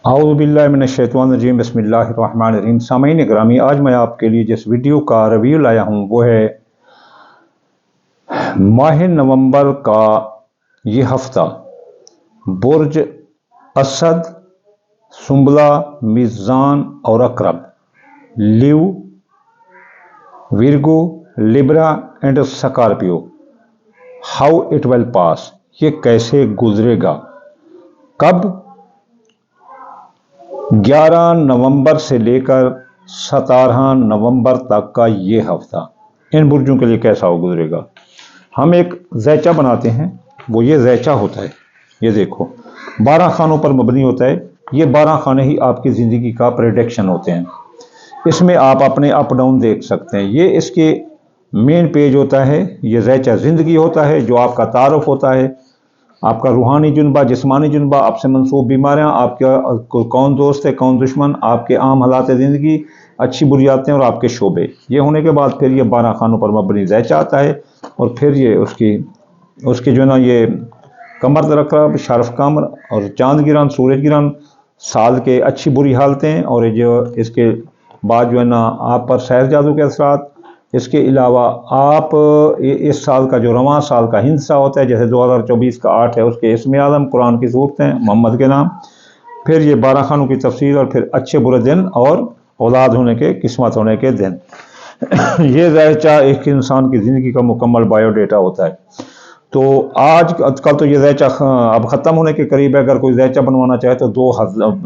औज़ुबिल्लाहिमिनश्शैतानिर्रजीम बिस्मिल्लाहिर्रहमानिर्रहीम। सामईन ग्रामी, आज मैं आपके लिए जिस वीडियो का रिव्यू लाया हूँ वो है माह नवंबर का ये हफ्ता बुर्ज असद, सुंबला, मीज़ान और अकरब, Leo, Virgo, Libra and Scorpio, how it will pass, ये कैसे गुजरेगा, कब 11 नवंबर से लेकर 17 नवंबर तक का ये हफ्ता इन बुर्जों के लिए कैसा हो गुजरेगा। हम एक ज़ैचा बनाते हैं, वो ये ज़ैचा होता है, ये देखो 12 खानों पर मबनी होता है। ये 12 खाने ही आपकी ज़िंदगी का प्रेडिक्शन होते हैं। इसमें आप अपने अप डाउन देख सकते हैं। ये इसके मेन पेज होता है। ये ज़ैचा ज़िंदगी होता है, जो आपका तारुफ होता है, आपका रूहानी जुनबा, जिस्मानी जुनबा, आपसे मनसूब बीमारियाँ, आपका कौन दोस्त है कौन दुश्मन, आपके आम हालात ज़िंदगी, अच्छी बुरी आदतें और आपके शोबे। ये होने के बाद फिर ये 12 खानों पर मबनी ज़ैचा आता है और फिर ये उसकी जो है ना ये कमर तरक़ब, शरफ कमर और चांद गिरान, सूरज गिरान, साल के अच्छी बुरी हालतें, और जो इसके बाद जो है ना आप पर सहर जादू के असरात। इसके अलावा आप इस साल का जो रवां साल का हिंसा होता है, जैसे 2024 का 8 है, उसके इसमें आज़म, कुरान की सूरतें, मोहम्मद के नाम, फिर ये 12 खानों की तफसील और फिर अच्छे बुरे दिन और औलाद होने के, किस्मत होने के दिन। ये ज़ैचा एक इंसान की ज़िंदगी का मुकम्मल बायोडेटा होता है। तो आजकल तो ये ज़ैचा अब ख़त्म होने के करीब है। अगर कोई ज़ैचा बनवाना चाहे तो 2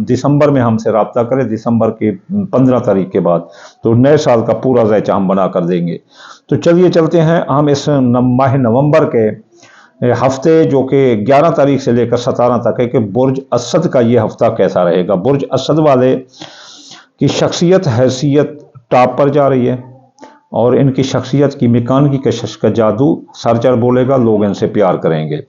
दिसंबर में हमसे रब्ता करें, दिसंबर की 15 तारीख के बाद, तो नए साल का पूरा ज़ैचा हम बना कर देंगे। तो चलिए चलते हैं हम इस माह नवंबर के हफ्ते, जो कि 11 तारीख से लेकर 17 तक है, कि बुर्ज असद का ये हफ्ता कैसा रहेगा। बुर्ज असद वाले की शख्सियत हैसियत टॉप पर जा रही है और इनकी शख्सियत की मकान की कशिश का जादू सरचर बोलेगा, लोग इनसे प्यार करेंगे।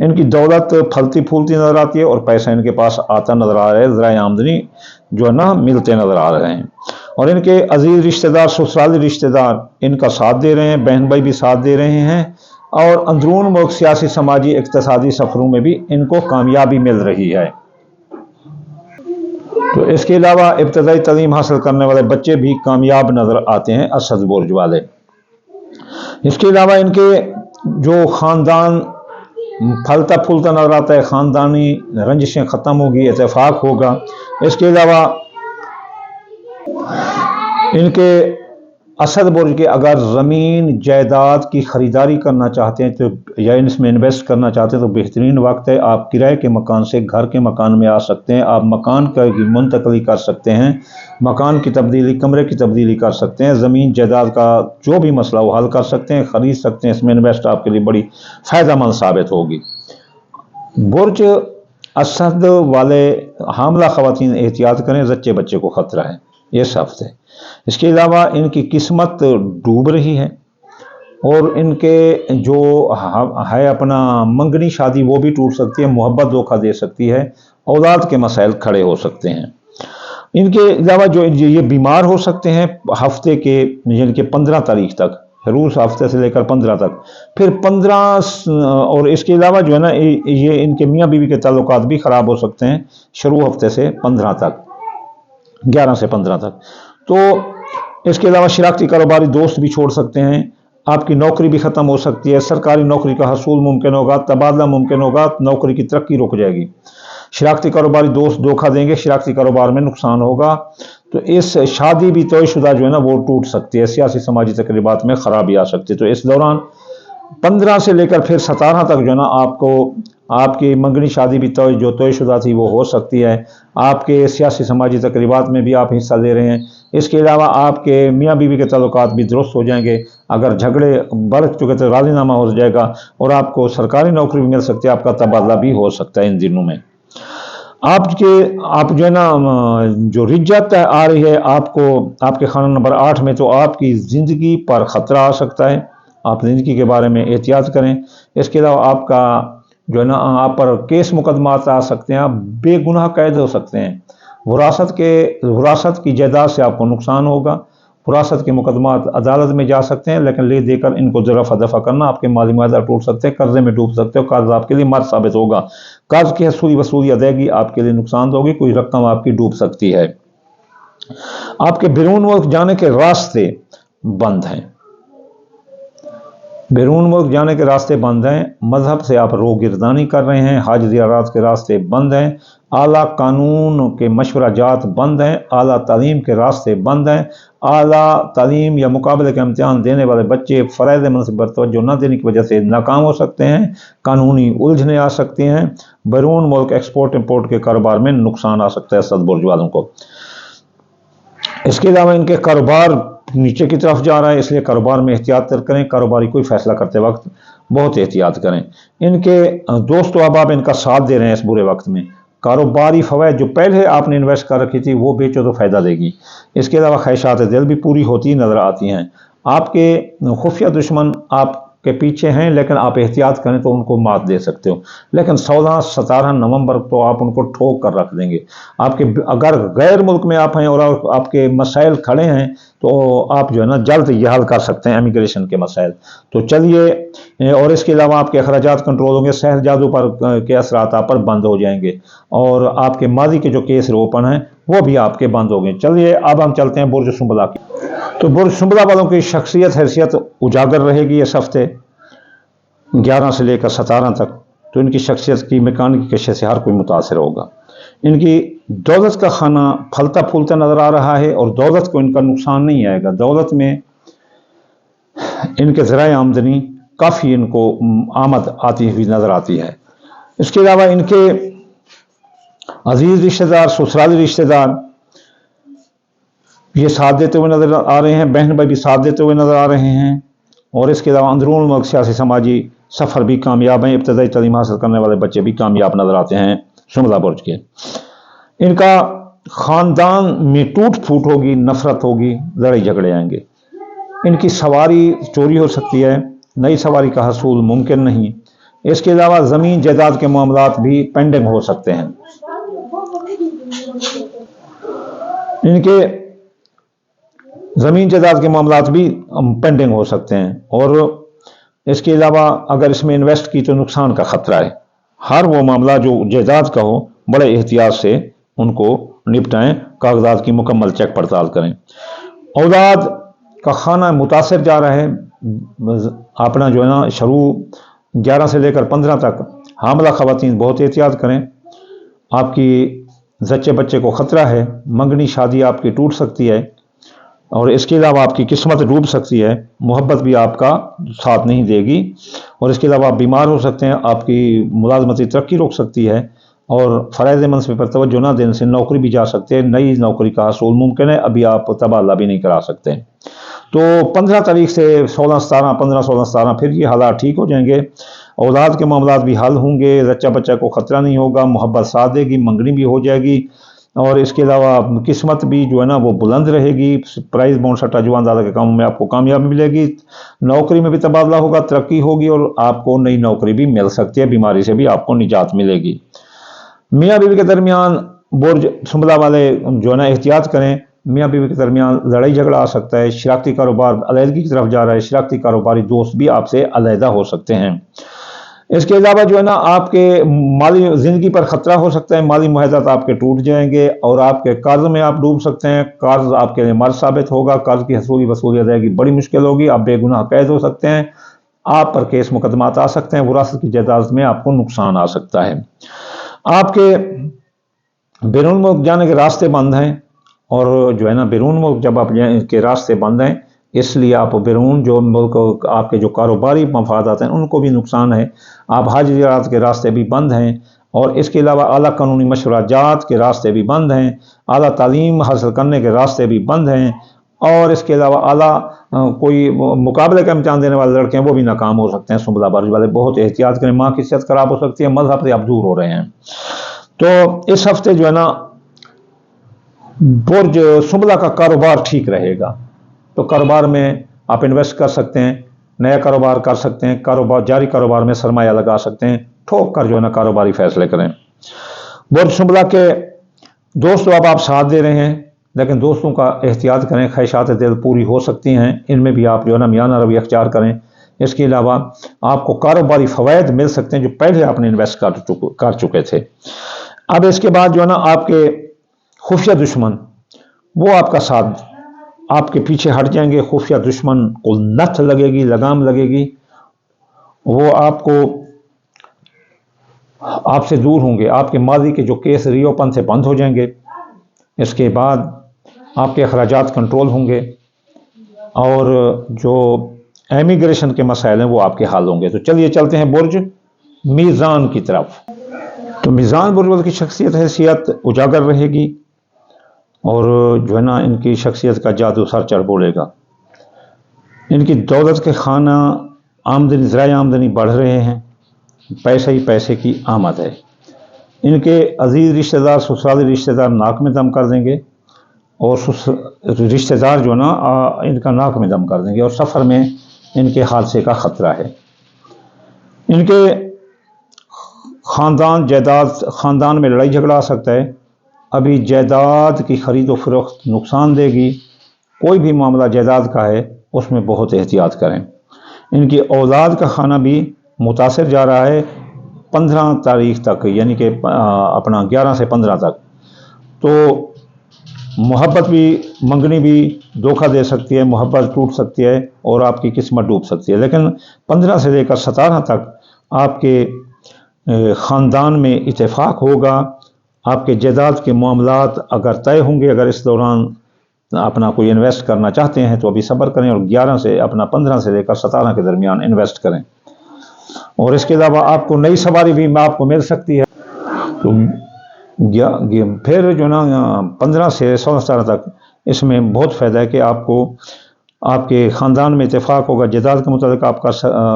इनकी दौलत फलती फूलती नज़र आती है और पैसा इनके पास आता नज़र आ रहा है, ज़राए आमदनी जो है ना मिलते नज़र आ रहे हैं। और इनके अजीज़ रिश्तेदार, ससुराली रिश्तेदार इनका साथ दे रहे हैं, बहन भाई भी साथ दे रहे हैं, और अंदरून मुल्क सियासी, समाजी, इक़्तिसादी सफ़रों में भी इनको कामयाबी मिल रही है। तो इसके अलावा इब्तदाई तालीम हासिल करने वाले बच्चे भी कामयाब नज़र आते हैं असद बुर्ज वाले। इसके अलावा इनके जो ख़ानदान फलता फूलता नज़र आता है, ख़ानदानी रंजिशें ख़त्म होगी, इत्तेफाक होगा। इसके अलावा इनके असद बुर्ज के अगर ज़मीन जायदाद की ख़रीदारी करना चाहते हैं तो या इसमें इन्वेस्ट करना चाहते हैं तो बेहतरीन वक्त है। आप किराए के मकान से घर के मकान में आ सकते हैं, आप मकान की मुंतकली कर सकते हैं, मकान की तब्दीली, कमरे की तब्दीली कर सकते हैं, ज़मीन जायदाद का जो भी मसला वो हल कर सकते हैं, ख़रीद सकते हैं। इसमें इन्वेस्ट आपके लिए बड़ी फ़ायदेमंद साबित होगी। बुर्ज असद वाले हामला ख़वातीन एहतियात करें, ज़च्चे बच्चे को ख़तरा है इस हफ्ते। इसके अलावा इनकी किस्मत डूब रही है और इनके जो है अपना मंगनी शादी वो भी टूट सकती है, मोहब्बत धोखा दे सकती है, औलाद के मसाइल खड़े हो सकते हैं। इनके अलावा जो ये बीमार हो सकते हैं हफ्ते के, यानी कि 15 तारीख तक, रूस हफ्ते से लेकर 15 तक, फिर 15 और इसके अलावा जो है ना ये इनके मियाँ बीवी के ताल्लुकात भी ख़राब हो सकते हैं शुरू हफ्ते से 15 तक, 11 से 15 तक। तो इसके अलावा शराकती कारोबारी दोस्त भी छोड़ सकते हैं, आपकी नौकरी भी ख़त्म हो सकती है, सरकारी नौकरी का हसूल मुमकिन होगा, तबादला मुमकिन होगा, नौकरी की तरक्की रुक जाएगी। शराकती कारोबारी दोस्त धोखा देंगे, शराकती कारोबार में नुकसान होगा। तो इस शादी भी तयशुदा जो है ना वो टूट सकती है, सियासी समाजी तकरीबात में ख़राबी आ सकती है। तो इस दौरान 15 से लेकर फिर 17 तक जो है ना आपको आपकी मंगनी शादी भी जो तयशुदा थी वो हो सकती है। आपके सियासी समाजी तकरीबात में भी आप हिस्सा ले रहे हैं। इसके अलावा आपके मियाँ बीवी के ताल्लुकात भी दुरुस्त हो जाएंगे। अगर झगड़े बढ़ चुके तो राज़ीनामा हो जाएगा और आपको सरकारी नौकरी भी मिल सकती है, आपका तबादला भी हो सकता है इन दिनों में। आप जो है ना जो रिज्जत आ रही है आपको आपके खाना नंबर 8 में, तो आपकी ज़िंदगी पर ख़तरा आ सकता है, आप ज़िंदगी के बारे में एहतियात करें। इसके अलावा आपका जो है ना आप पर केस मुकदमात आ सकते हैं, आप बेगुनाह कैद हो सकते हैं, विरासत की जायदाद से आपको नुकसान होगा वरासत के मुकदमात अदालत में जा सकते हैं, लेकिन ले देकर इनको रफा दफा करना, आपके माली मायदा टूट सकते हैं, कर्जे में डूब सकते हो, कर्ज आपके लिए मर्द साबित होगा, कर्ज की हसूली वसूली अदायगी आपके लिए नुकसान होगी, कोई रकम आपकी डूब सकती है। आपके बैरून मुल्क जाने के रास्ते बंद हैं, बैरून मुल्क जाने के रास्ते बंद हैं, मजहब से आप रोगिरदानी कर रहे हैं, हज ज़ियारत के रास्ते बंद हैं, आला कानून के मशवरा जात बंद हैं, आला तालीम के रास्ते बंद हैं, आला तालीम या मुकाबले के इम्तिहान देने वाले बच्चे फ़राइज़ मनसिब पर तवज्जो न देने की वजह से नाकाम हो सकते हैं, कानूनी उलझने आ सकती हैं, बैरून मुल्क एक्सपोर्ट इम्पोर्ट के कारोबार में नुकसान आ सकता है सदबुर्ज वालों को। इसके अलावा इनके कारोबार नीचे की तरफ जा रहा है, इसलिए कारोबार में एहतियात करें, कारोबारी कोई फैसला करते वक्त बहुत एहतियात करें। इनके दोस्त अहबाब इनका साथ दे रहे हैं इस बुरे वक्त में, कारोबारी फ़वाइद जो पहले आपने इन्वेस्ट कर रखी थी वो बेचो तो फ़ायदा देगी। इसके अलावा ख्वाहिशात दिल भी पूरी होती नज़र आती हैं। आपके खुफिया दुश्मन आपके पीछे हैं, लेकिन आप एहतियात करें तो उनको मात दे सकते हो, लेकिन 16-17 नवंबर तो आप उनको ठोक कर रख देंगे। आपके अगर गैर मुल्क में आप हैं और आपके मसाइल खड़े हैं तो आप जो है ना जल्द ये हल कर सकते हैं इमिग्रेशन के मसाइल। तो चलिए, और इसके अलावा आपके अखराजात कंट्रोल होंगे, सहर जादू पर के असरात आप पर बंद हो जाएंगे, और आपके माजी के जो केस रोपण हैं वो भी आपके बंद हो गए। चलिए अब हम चलते हैं बुर्ज सुंबला की। तो बुर्ज सुंबला वालों की शख्सियत हैसियत उजागर रहेगी इस हफ्ते 11 से लेकर 17 तक। तो इनकी शख्सियत की मकान की कशे से हर कोई मुतासर होगा। इनकी दौलत का खाना फलता फूलता नज़र आ रहा है, और दौलत को इनका नुकसान नहीं आएगा। दौलत में इनके ज़राए आमदनी काफ़ी इनको आमद आती हुई नज़र आती है। इसके अलावा इनके अजीज़ रिश्तेदार, ससुराली रिश्तेदार ये साथ देते हुए नज़र आ रहे हैं, बहन भाई भी साथ देते हुए नज़र आ रहे हैं। और इसके अलावा अंदरून मुल्क सियासी समाजी सफ़र भी कामयाब हैं, इब्तदाई तालीम हासिल करने वाले बच्चे भी कामयाब नज़र आते हैं सुंबला बुर्ज के। इनका ख़ानदान में टूट फूट होगी, नफ़रत होगी, लड़ाई झगड़े आएंगे। इनकी सवारी चोरी हो सकती है, नई सवारी का हसूल मुमकिन नहीं। इसके अलावा ज़मीन जायदाद के मामलात भी पेंडिंग हो सकते हैं। इनके ज़मीन जायदाद के मामलात भी पेंडिंग हो सकते हैं, और इसके अलावा अगर इसमें इन्वेस्ट की तो नुकसान का ख़तरा है। हर वो मामला जो जायदाद का हो बड़े एहतियात से उनको निपटाएं, कागजात की मुकम्मल चेक पड़ताल करें। औलाद का खाना मुतासर जा रहा है, अपना जो है ना शुरू 11 से लेकर 15 तक हामला ख़वातीन बहुत एहतियात करें। आपकी जच्चे बच्चे को ख़तरा है, मंगनी शादी आपकी टूट सकती है, और इसके अलावा आपकी किस्मत डूब सकती है, मोहब्बत भी आपका साथ नहीं देगी। और इसके अलावा आप बीमार हो सकते हैं, आपकी मुलाजमती तरक्की रोक सकती है, और फ़राइज़ मनसिब पर तवज्जो न देने से नौकरी भी जा सकते हैं, नई नौकरी का हसूल मुमकिन है, अभी आप तबादला भी नहीं करा सकते। तो 15 तारीख से 16-17, 15-16-17 फिर ये हालात ठीक हो जाएंगे, औलाद के मामलात भी हल होंगे, बच्चा बच्चा को ख़तरा नहीं होगा, मोहब्बत साथ देगी, मंगनी भी हो जाएगी, और इसके अलावा किस्मत भी जो है ना वो बुलंद रहेगी। प्राइज़ बॉन्ड सट्टा जुआन दादा के कामों में आपको कामयाबी मिलेगी, नौकरी में भी तबादला होगा, तरक्की होगी, और आपको नई नौकरी भी मिल सकती है, बीमारी से भी आपको निजात मिलेगी। मियाँ बीवी के दरमियान बुर्ज सुंबला वाले जो है ना एहतियात करें, मियाँ बीवी के दरमियान लड़ाई झगड़ा आ सकता है, शरारती कारोबार अलहदगी की तरफ जा रहा है, शरारती कारोबारी दोस्त भी आपसे अलहदा हो सकते हैं। इसके अलावा जो है ना आपके माली ज़िंदगी पर ख़तरा हो सकता है, माली मुआहदात आपके टूट जाएंगे, और आपके कर्ज में आप डूब सकते हैं, कर्ज आपके लिए मर्ज साबित होगा, कर्ज की हसूली वसूली अदायगी बड़ी मुश्किल होगी, आप बेगुनाह कैद हो सकते हैं, आप पर केस मुकदमात आ सकते हैं, वरासत की जायदाद में आपको नुकसान आ सकता है। आपके बैरून मुल्क जाने के रास्ते बंद हैं, और जो है ना बैरून मुल्क जब आप के रास्ते बंद हैं, इसलिए आप बैरून जो मुल्क आपके जो कारोबारी मफादात हैं उनको भी नुकसान है। आप हज ज़ियारत के रास्ते भी बंद हैं, और इसके अलावा आला कानूनी मशवराजात के रास्ते भी बंद हैं, आला तालीम हासिल करने के रास्ते भी बंद हैं, और इसके अलावा आला कोई मुकाबले का इम्तिहान देने वाले लड़के हैं वो भी नाकाम हो सकते हैं। सुंबला बुर्ज वाले बहुत एहतियात करें, माँ की सेहत खराब हो सकती है, मजहब से आप दूर हो रहे हैं। तो इस हफ्ते जो है ना बुर्ज सुंबला का कारोबार ठीक रहेगा, तो कारोबार में आप इन्वेस्ट कर सकते हैं, नया कारोबार कर सकते हैं, कारोबार जारी कारोबार में सरमाया लगा सकते हैं, ठोक कर जो है ना कारोबारी फैसले करें। बुर्ज सुंबला के दोस्तों अब आप साथ दे रहे हैं, लेकिन दोस्तों का एहतियात करें, ख्वाहिशात दिल पूरी हो सकती हैं, इनमें भी आप जो है ना मियाना रवैया अख्तियार करें। इसके अलावा आपको कारोबारी फ़वाइद मिल सकते हैं जो पहले आपने इन्वेस्ट कर चुके थे। अब इसके बाद जो है ना आपके खुफिया दुश्मन वो आपका साथ, आपके पीछे हट जाएंगे। खुफिया दुश्मन को नथ लगेगी, लगाम लगेगी, वो आपसे दूर होंगे। आपके माजी के जो केस रिओपन से बंद हो जाएंगे। इसके बाद आपके अखराजात कंट्रोल होंगे और जो एमिग्रेशन के मसाइल हैं वो आपके हल होंगे। तो चलिए चलते हैं बुर्ज मीज़ान की तरफ। तो मीज़ान बुर्ज की शख्सियत हैसियत उजागर रहेगी और जो है ना इनकी शख्सियत का जादू सर चढ़ बोलेगा। इनकी दौलत के खाना आमदनी, ज़राए आमदनी बढ़ रहे हैं, पैसे ही पैसे की आमद है। इनके अजीज़ रिश्तेदार, ससुराली रिश्तेदार नाक में दम कर देंगे और रिश्तेदार जो ना इनका नाक में दम कर देंगे और सफ़र में इनके हादसे का ख़तरा है। इनके ख़ानदान जायदाद, ख़ानदान में लड़ाई झगड़ा आ सकता है। अभी जायदाद की ख़रीद व फरोख्त नुकसान देगी। कोई भी मामला जायदाद का है उसमें बहुत एहतियात करें। इनकी औलाद का खाना भी मुतासर जा रहा है 15 तारीख तक, यानी कि अपना 11 से 15 तक। तो मोहब्बत भी, मंगनी भी धोखा दे सकती है, मोहब्बत टूट सकती है और आपकी किस्मत डूब सकती है। लेकिन 15 से लेकर 17 तक आपके ख़ानदान में इत्तेफाक होगा। आपके जायदाद के मामलात अगर तय होंगे, अगर इस दौरान अपना कोई इन्वेस्ट करना चाहते हैं तो अभी सब्र करें और 15 से लेकर 17 के दरमियान इन्वेस्ट करें। और इसके अलावा आपको नई सवारी भी आपको मिल सकती है। तो फिर जो ना 15 से 16 तक इसमें बहुत फ़ायदा है कि आपको आपके ख़ानदान में इत्तेफाक होगा। जायदाद के मुताबिक आपका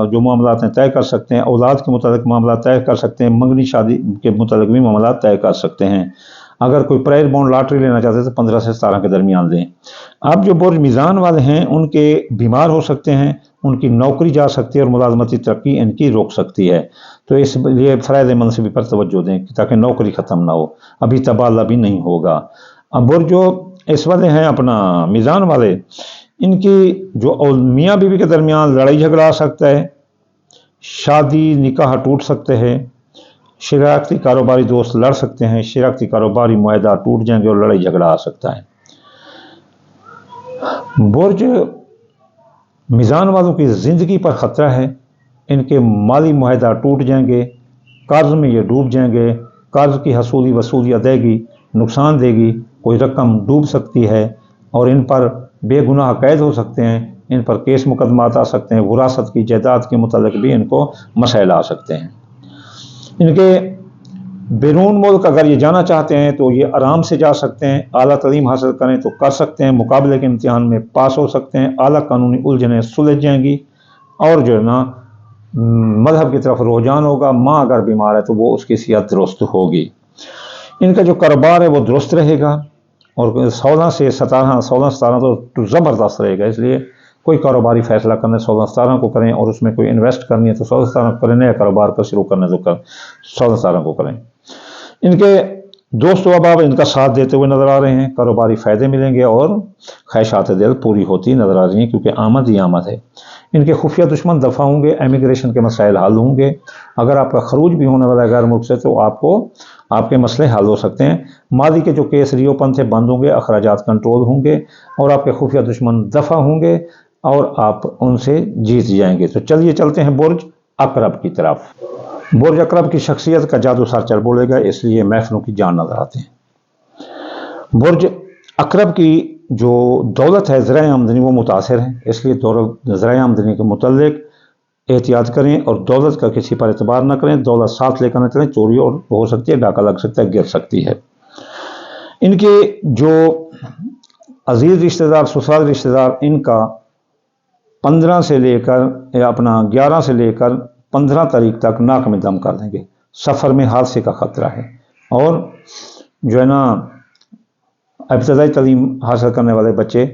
जो मामला हैं तय कर सकते हैं, औलाद के मुताबिक मामला तय कर सकते हैं, मंगनी शादी के मुताबिक भी मामला तय कर सकते हैं। अगर कोई प्राइज बॉन्ड लॉटरी लेना चाहते हैं तो 15 से 17 के दरमियान लें। अब जो बुर्ज मीज़ान वाले हैं उनके बीमार हो सकते हैं, उनकी नौकरी जा सकती है और मुलाजमती तरक्की इनकी रोक सकती है। तो इसलिए फ़राइज़ मनसिबी पर तवज्जो दें ताकि नौकरी ख़त्म ना हो। अभी तबादला भी नहीं होगा। अब बुर्ज जो इस वाले हैं अपना मीज़ान वाले, इनकी जो मियाँ बीवी के दरमियान लड़ाई झगड़ा आ सकता है, शादी निकाह टूट सकते हैं, शरारती कारोबारी दोस्त लड़ सकते हैं, शरारती कारोबारी मुआहदा टूट जाएंगे और लड़ाई झगड़ा आ सकता है। बुर्ज मीज़ान वालों की ज़िंदगी पर ख़तरा है। इनके माली मुआहदा टूट जाएंगे, कर्ज में ये डूब जाएंगे, कर्ज की हसूली वसूली अदायगी नुकसान देगी, कोई रकम डूब सकती है और इन पर बेगुनाह कैद हो सकते हैं, इन पर केस मुकदमात आ सकते हैं, विरासत की जायदाद के मुतालिक भी इनको मसाइल आ सकते हैं। इनके बैरून मुल्क अगर ये जाना चाहते हैं तो ये आराम से जा सकते हैं। आला तालीम हासिल करें तो कर सकते हैं, मुकाबले के इम्तिहान में पास हो सकते हैं, आला कानूनी उलझनें सुलझ जाएंगी और जो है ना मजहब की तरफ रुझान होगा। माँ अगर बीमार है तो वो उसकी सेहत दुरुस्त होगी। इनका जो कारोबार है वो दुरुस्त रहेगा और 16 से 17 तो ज़बरदस्त रहेगा। इसलिए कोई कारोबारी फैसला करना 16-17 को करें और उसमें कोई इन्वेस्ट करनी है तो 16-17 को करें, नया कारोबार का शुरू करना तो 16-17 को करें। इनके दोस्त व अहबाब इनका साथ देते हुए नज़र आ रहे हैं, कारोबारी फ़ायदे मिलेंगे और ख्वाहिशात दिल पूरी होती नज़र आ रही हैं क्योंकि आमद ही आमद है। इनके खुफिया दुश्मन दफ़ा होंगे, एमिग्रेशन के मसाइल हल होंगे। अगर आपका खरूज भी होने वाला है गैर मुल्क से तो आपको आपके मसले हल हो सकते हैं। मादी के जो केस रिओपन से बंद होंगे, अखराजात कंट्रोल होंगे और आपके खुफिया दुश्मन दफ़ा होंगे और आप उनसे जीत जाएंगे। तो चलिए चलते हैं बुर्ज अकरब की तरफ। बुर्ज अकरब की शख्सियत का जादू सर चढ़ बोलेगा, इसलिए महफिलों की जान नजर आते हैं। बुर्ज अकरब की जो दौलत है, ज़राए आमदनी, वो मुतासर है, इसलिए ज़राए आमदनी के मुतल्लिक एहतियात करें और दौलत का किसी पर एतबार न करें। दौलत साथ लेकर न चलें, चोरी और हो सकती है, डाका लग सकता है, गिर सकती है। इनके जो अजीज रिश्तेदार, ससुराल रिश्तेदार, इनका 15 से लेकर अपना 11 से लेकर 15 तारीख तक नाक में दम कर देंगे। सफ़र में हादसे का ख़तरा है और जो है ना इब्तदाई तालीम हासिल करने वाले बच्चे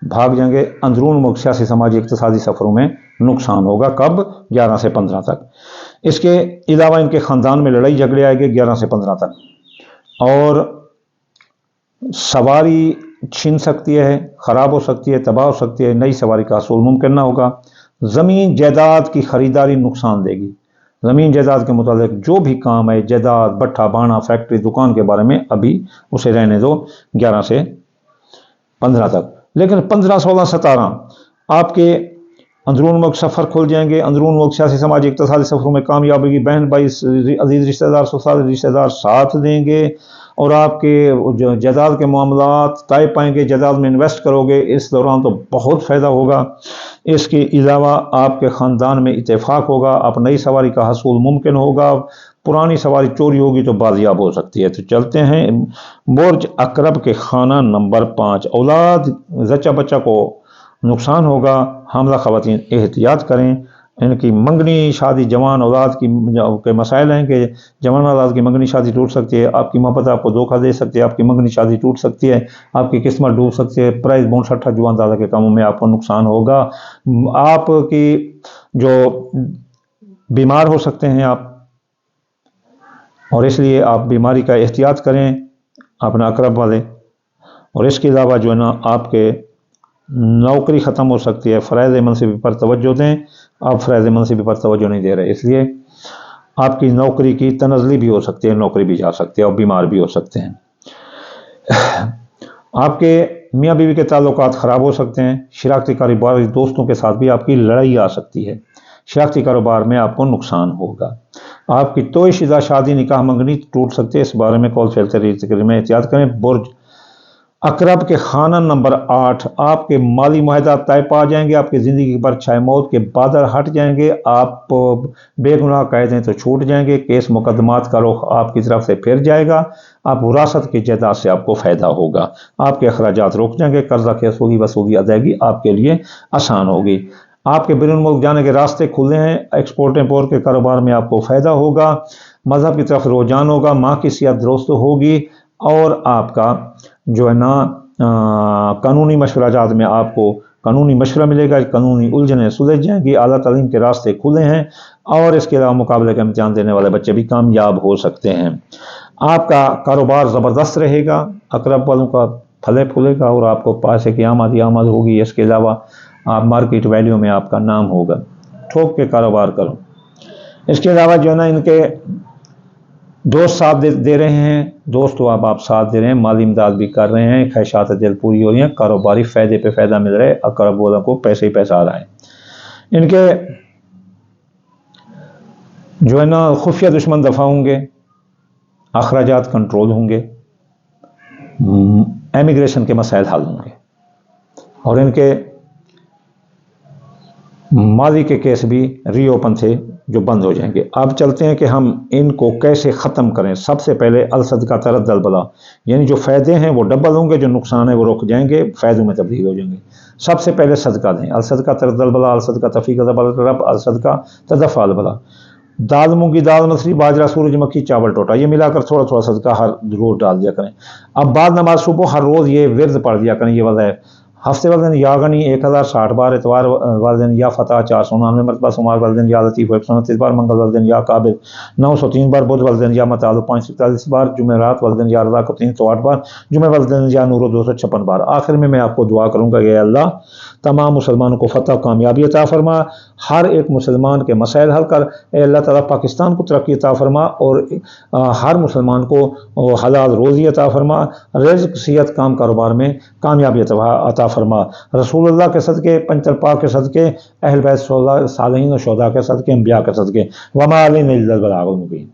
भाग जाएंगे। अंदरून मुल्क सियासी, समाजी, इक़्तिसादी सफ़रों में नुकसान होगा। कब? 11 से 15 तक। इसके अलावा इनके ख़ानदान में लड़ाई झगड़े आएंगे 11 से 15 तक और सवारी छीन सकती है, ख़राब हो सकती है, तबाह हो सकती है, नई सवारी का हासिल मुमकिन ना होगा। ज़मीन जायदाद की ख़रीदारी नुकसान देगी। ज़मीन जायदाद के मुताबिक जो भी काम है, जायदाद, भट्ठा बाना, फैक्ट्री, दुकान के बारे में अभी उसे रहने दो 11 से 15 तक। लेकिन 15, 16, 17 आपके अंदरून मुल्क सफ़र खुल जाएंगे। अंदरून मुल्क सियासी, समाजी, इक़्तिसादी सफ़रों में कामयाबी की, बहन भाई, अजीज़ रिश्तेदार, ससुराल रिश्तेदार साथ देंगे और आपके जो जायदाद के मामलात तय पाएंगे। जायदाद में इन्वेस्ट करोगे इस दौरान तो बहुत फ़ायदा होगा। इसके अलावा आपके ख़ानदान में इत्तेफाक होगा, आप नई सवारी का हसूल मुमकिन होगा। पुरानी सवारी चोरी होगी तो बाजियाब हो सकती है। तो चलते हैं बुर्ज अकरब के खाना नंबर 5। औलाद, जच्चा बच्चा को नुकसान होगा। हामला ख़वातीन एहतियात करें। इनकी मंगनी शादी, जवान औलाद के मसाइल हैं कि जवान औलाद की मंगनी शादी टूट सकती है, आपकी मोहब्बत आपको धोखा दे सकती है, आपकी मंगनी शादी टूट सकती है, आपकी किस्मत डूब सकती है। प्राइस बॉन्ड, सट्टा, जुआन दादा के कामों में आपको नुकसान होगा। आपकी जो बीमार हो सकते हैं आप, और इसलिए आप बीमारी का एहतियात करें अपना अकरब वाले। और इसके अलावा जो है ना, आपके नौकरी ख़त्म हो सकती है। फ़राइज़ मनसिब पर तवज्जो दें। आप फ़राइज़ मनसिब पर तवज्जो नहीं दे रहे, इसलिए आपकी नौकरी की तनज़ली भी हो सकती है, नौकरी भी जा सकती है और बीमार भी हो सकते हैं। आपके मियाँ बीवी के ताल्लुकात ख़राब हो सकते हैं। शराकती कारोबार, दोस्तों के साथ भी आपकी लड़ाई आ सकती है। शराकती कारोबार में आपको नुकसान होगा। आपकी तोय शुदा शादी, निकाह, मंगनी टूट सकती है। इस बारे में कौल फैलते रही में एहतियात करें। बुर्ज अकरब के खाना नंबर 8। आपके माली मुआहदा तय पा जाएंगे। आपकी ज़िंदगी पर छाए मौत के बादल हट जाएंगे। आप बेगुनाह कह दें तो छूट जाएंगे। केस मुकदमात का रुख आपकी तरफ से फिर जाएगा। आप विरासत की जायदाद से आपको फ़ायदा होगा। आपके अखराजात रुक जाएंगे। कर्जा की वसूली अदायगी आपके लिए आसान होगी। आपके बैरून मुल्क जाने के रास्ते खुले हैं। एक्सपोर्ट इम्पोर्ट के कारोबार में आपको फ़ायदा होगा। मज़हब की तरफ रुझान होगा। माँ की सेहत दुरुस्त होगी और आपका जो है ना कानूनी मशवराजात में आपको कानूनी मशवरा मिलेगा। कानूनी उलझनें सुलझ जाएंगी। आला तालीम के रास्ते खुले हैं और इसके अलावा मुकाबले का इम्तिहान देने वाले बच्चे भी कामयाब हो सकते हैं। आपका कारोबार ज़बरदस्त रहेगा। अकरब वालों का फले फूलेगा और आपको पैसे की आमद होगी। इसके अलावा आप मार्केट वैल्यू में आपका नाम होगा। ठोक के कारोबार करो। इसके अलावा जो है ना, इनके दोस्त साथ दे रहे हैं। दोस्त तो आप साथ दे रहे हैं, माली इमदाद भी कर रहे हैं, ख्वाहिशात दिल पूरी हो रही हैं, कारोबारी फ़ायदे पे फ़ायदा मिल रहा है। अकरब वालों को पैसे ही पैसा आ रहा है। इनके जो है ना, खुफिया दुश्मन दफ़ा होंगे। अखराजात कंट्रोल होंगे। एमिग्रेशन के मसाइल हल होंगे और इनके माजी के केस भी रीओपन थे जो बंद हो जाएंगे। अब चलते हैं कि हम इनको कैसे ख़त्म करें। सबसे पहले अलसदका तरद्दल बला, यानी जो फ़ायदे हैं वो डबल होंगे, जो नुकसान है वो रुक जाएंगे, फ़ायदों में तब्दील हो जाएंगे। सबसे पहले सदका दें। अलसदका तरद्दल बला, अलसदका तफ़ीक़ रब, अलसदका तदफ़अल बला। दाल मूंगी, दाल मसरी, बाजरा, सूरजमुखी, चावल टोटा, ये मिलाकर थोड़ा थोड़ा सदका हर रोज़ डाल दिया करें। अब बाद नमाज सुबह हर रोज़ ये विर्द पढ़ दिया करें। ये वजह है हफ्ते वाले दिन या गनी 1060 बार, इतवार वाले दिन या फतह 499 मरतबा, सोमवार वाले दिन या लतीफ़ 129 बार, मंगल वाले दिन या काबिल 903 बार, बुध वाले दिन या मतालु 541 बार, जुमेरात वाले दिन या रज़ा को 308 बार, जुमे वाले दिन या नूरो 256 बार। आखिर में मैं आपको दुआ करूँगा कि अल्लाह तमाम मुसलमानों को फतह कामयाबी अता फरमा, हर एक मुसलमान के मसाइल हल कर। अल्लाह ताला पाकिस्तान को तरक्की अता फरमा और हर मुसलमान को हलाल रोज़ी अता फरमा, रिज़्क़, सेहत, काम कारोबार में कामयाबी अता फरमा। रसूलुल्लाह के सदके, पंचर पाक के सदके, अहल बैत सालिहीन और शुहदा के सदके, अंबिया के सदके, वमा अलैना इल्लल बलागुल मुबीन।